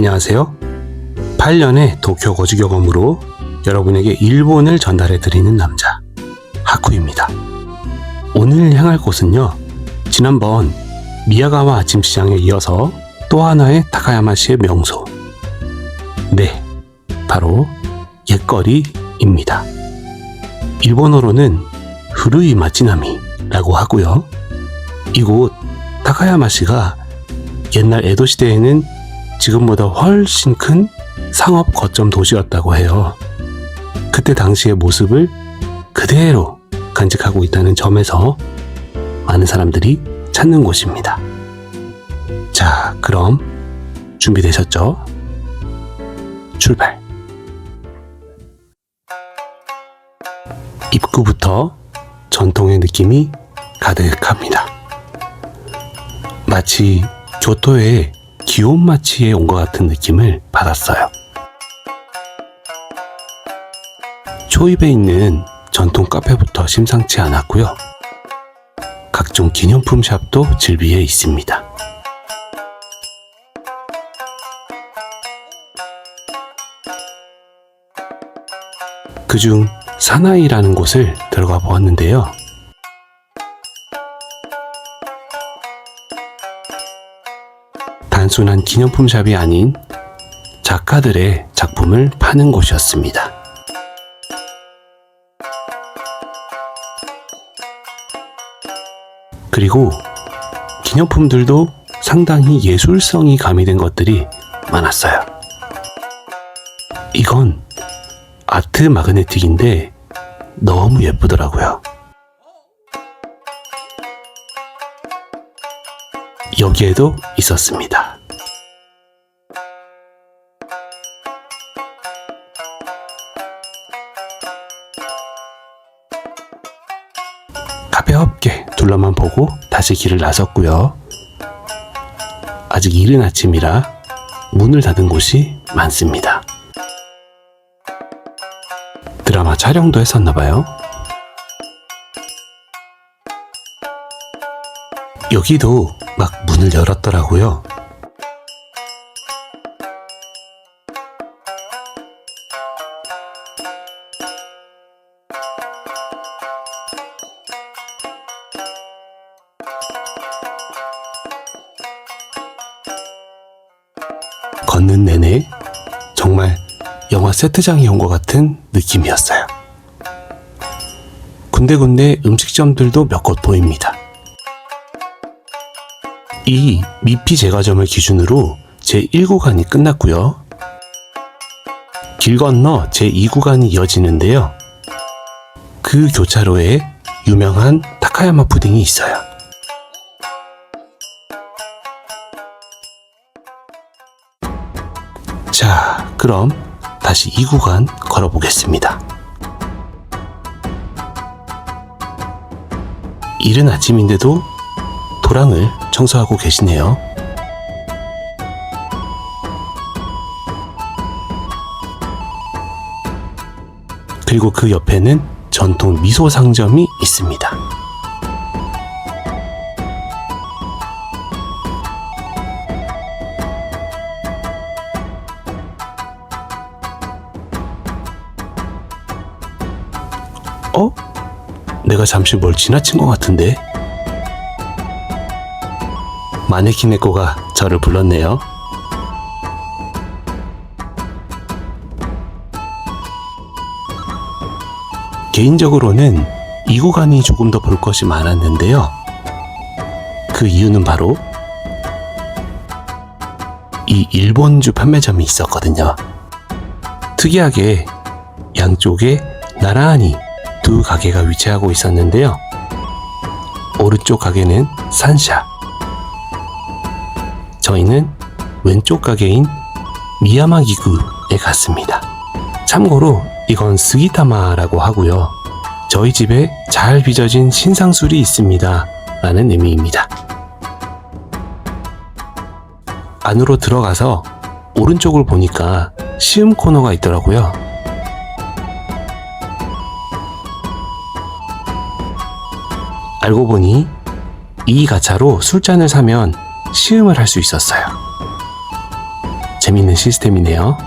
안녕하세요. 8년의 도쿄 거주 경험으로 여러분에게 일본을 전달해 드리는 남자 하쿠입니다. 오늘 향할 곳은요, 지난번 미야가와 아침시장에 이어서 또 하나의 타카야마시의 명소, 네, 바로 옛거리입니다. 일본어로는 후루이 마치나미라고 하고요. 이곳 타카야마시가 옛날 에도 시대에는 지금보다 훨씬 큰 상업 거점 도시였다고 해요. 그때 당시의 모습을 그대로 간직하고 있다는 점에서 많은 사람들이 찾는 곳입니다. 자, 그럼 준비되셨죠? 출발! 입구부터 전통의 느낌이 가득합니다. 마치 교토의 기온마치에 온 것 같은 느낌을 받았어요. 초입에 있는 전통 카페부터 심상치 않았고요. 각종 기념품 샵도 즐비해 있습니다. 그중 사나이라는 곳을 들어가 보았는데요. 단순한 기념품 샵이 아닌 작가들의 작품을 파는 곳이었습니다. 그리고 기념품들도 상당히 예술성이 가미된 것들이 많았어요. 이건 아트 마그네틱인데 너무 예쁘더라고요. 여기에도 있었습니다. 가볍게 둘러만 보고 다시 길을 나섰고요. 아직 이른 아침이라 문을 닫은 곳이 많습니다. 드라마 촬영도 했었나봐요. 여기도 막 문을 열었더라고요. 걷는 내내 정말 영화 세트장에 온 것 같은 느낌이었어요. 군데군데 음식점들도 몇 곳 보입니다. 이 미피 제과점을 기준으로 제1구간이 끝났고요. 길 건너 제2구간이 이어지는데요. 그 교차로에 유명한 타카야마 푸딩이 있어요. 자, 그럼 다시 2구간 걸어보겠습니다. 이른 아침인데도 도랑을 청소하고 계시네요. 그리고 그 옆에는 전통 미소 상점이 있습니다. 내가 잠시 뭘 지나친 것 같은데? 마네키네코가 저를 불렀네요. 개인적으로는 이 구간이 조금 더 볼 것이 많았는데요. 그 이유는 바로 이 일본주 판매점이 있었거든요. 특이하게 양쪽에 나란히 두 가게가 위치하고 있었는데요. 오른쪽 가게는 산샤, 저희는 왼쪽 가게인 미야마기구에 갔습니다. 참고로 이건 스기타마라고 하고요. 저희 집에 잘 빚어진 신상술이 있습니다 라는 의미입니다. 안으로 들어가서 오른쪽을 보니까 시음 코너가 있더라고요. 알고 보니 이 가차로 술잔을 사면 시음을 할 수 있었어요. 재밌는 시스템이네요.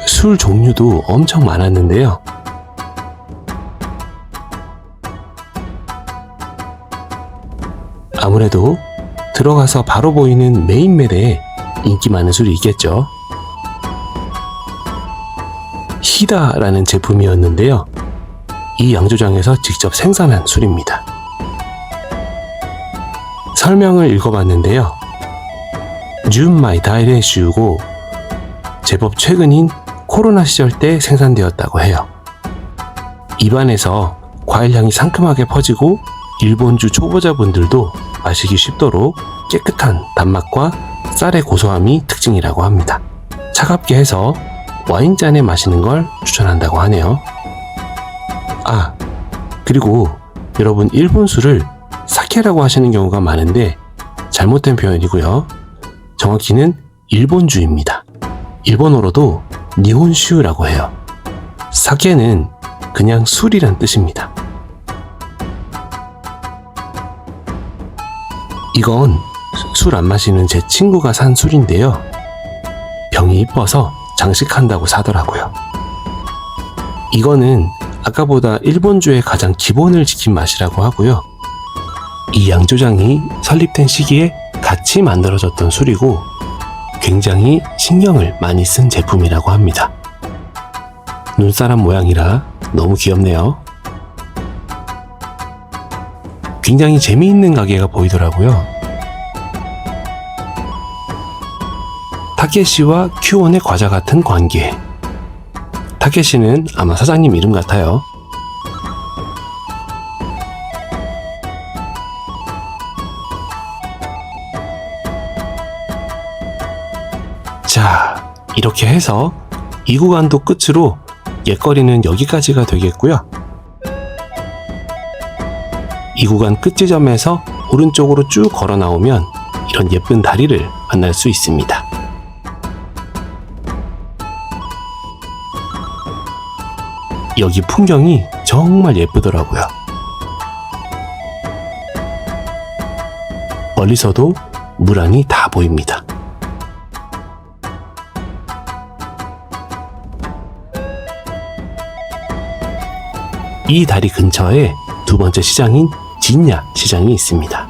술 종류도 엄청 많았는데요. 아무래도 들어가서 바로 보이는 메인 매대에 인기 많은 술이 있겠죠. 히다라는 제품이었는데요. 이 양조장에서 직접 생산한 술입니다. 설명을 읽어봤는데요. 준마이 다이레슈고 제법 최근인 코로나 시절 때 생산되었다고 해요. 입안에서 과일향이 상큼하게 퍼지고 일본주 초보자분들도 마시기 쉽도록 깨끗한 단맛과 쌀의 고소함이 특징이라고 합니다. 차갑게 해서 와인잔에 마시는 걸 추천한다고 하네요. 아, 그리고 여러분 일본 술을 사케라고 하시는 경우가 많은데 잘못된 표현이고요. 정확히는 일본주입니다. 일본어로도 니혼슈라고 해요. 사케는 그냥 술이란 뜻입니다. 이건 술 안 마시는 제 친구가 산 술인데요. 병이 이뻐서 장식한다고 사더라고요. 이거는 아까보다 일본주의 가장 기본을 지킨 맛이라고 하고요. 이 양조장이 설립된 시기에 같이 만들어졌던 술이고 굉장히 신경을 많이 쓴 제품이라고 합니다. 눈사람 모양이라 너무 귀엽네요. 굉장히 재미있는 가게가 보이더라고요. 타케시와 큐온의 과자 같은 관계. 타케시는 아마 사장님 이름 같아요. 자, 이렇게 해서 이 구간도 끝으로 옛거리는 여기까지가 되겠고요. 이 구간 끝 지점에서 오른쪽으로 쭉 걸어 나오면 이런 예쁜 다리를 만날 수 있습니다. 여기 풍경이 정말 예쁘더라고요. 멀리서도 물안이 다 보입니다. 이 다리 근처에 두 번째 시장인 진야 시장이 있습니다.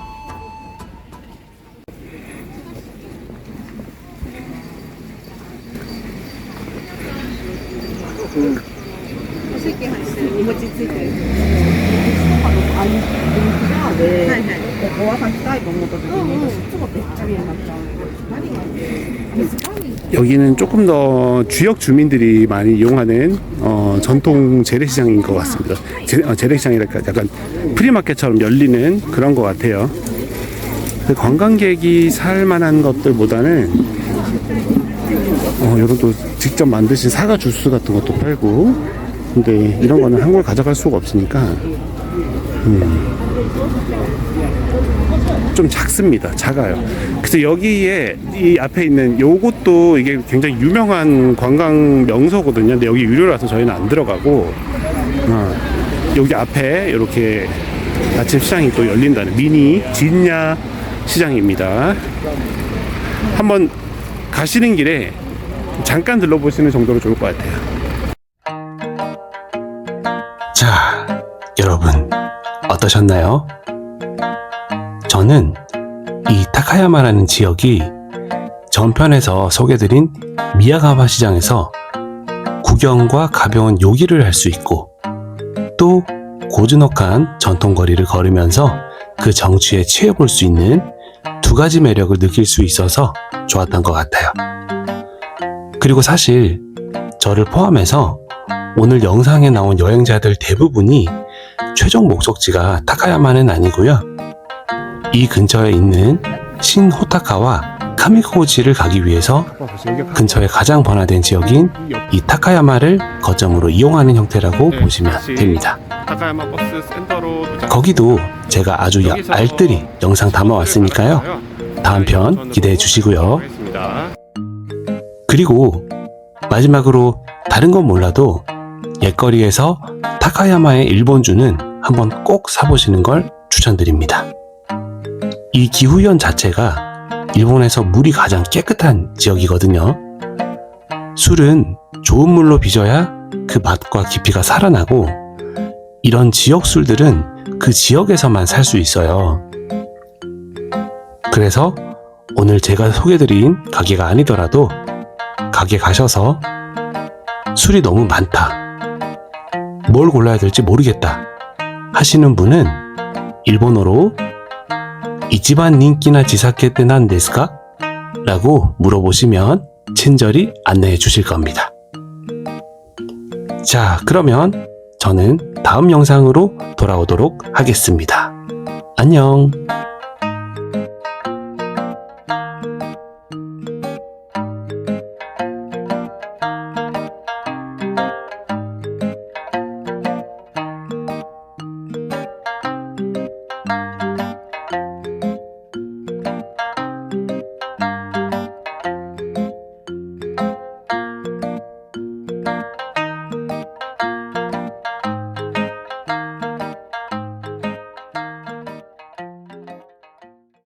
여기는 조금 더 지역 주민들이 많이 이용하는 전통 재래시장인 것 같습니다. 재래시장이랄까 약간 프리마켓처럼 열리는 그런 것 같아요. 관광객이 살 만한 것들보다는 이런 또 직접 만드신 사과 주스 같은 것도 팔고, 근데 이런 거는 한국에 가져갈 수가 없으니까 좀 작습니다. 작아요. 그래서 여기에 이 앞에 있는 요것도 이게 굉장히 유명한 관광 명소거든요. 근데 여기 유료라서 저희는 안 들어가고, 여기 앞에 이렇게 아침 시장이 또 열린다는 미니 진야 시장입니다. 한번 가시는 길에 잠깐 들러보시는 정도로 좋을 것 같아요. 자, 여러분 어떠셨나요? 저는 이 타카야마라는 지역이 전편에서 소개드린 미야가와 시장에서 구경과 가벼운 요기를 할 수 있고, 또 고즈넉한 전통거리를 걸으면서 그 정취에 취해볼 수 있는 두 가지 매력을 느낄 수 있어서 좋았던 것 같아요. 그리고 사실 저를 포함해서 오늘 영상에 나온 여행자들 대부분이 최종 목적지가 타카야마는 아니고요. 이 근처에 있는 신호타카와 카미코지를 가기 위해서 근처에 가장 번화된 지역인 이 타카야마를 거점으로 이용하는 형태라고 보시면 됩니다. 타카야마 버스 센터로 거기도 제가 아주 알뜰히 영상 담아왔으니까요. 다음 편 기대해 주시고요. 그리고 마지막으로 다른 건 몰라도 옛거리에서 타카야마의 일본주는 한번 꼭 사보시는 걸 추천드립니다. 이 기후현 자체가 일본에서 물이 가장 깨끗한 지역이거든요. 술은 좋은 물로 빚어야 그 맛과 깊이가 살아나고, 이런 지역 술들은 그 지역에서만 살 수 있어요. 그래서 오늘 제가 소개드린 가게가 아니더라도 가게 가셔서 술이 너무 많다, 뭘 골라야 될지 모르겠다 하시는 분은 일본어로 이치반 닌키나 지사케 때 난 데스까? 라고 물어보시면 친절히 안내해 주실 겁니다. 자, 그러면 저는 다음 영상으로 돌아오도록 하겠습니다. 안녕.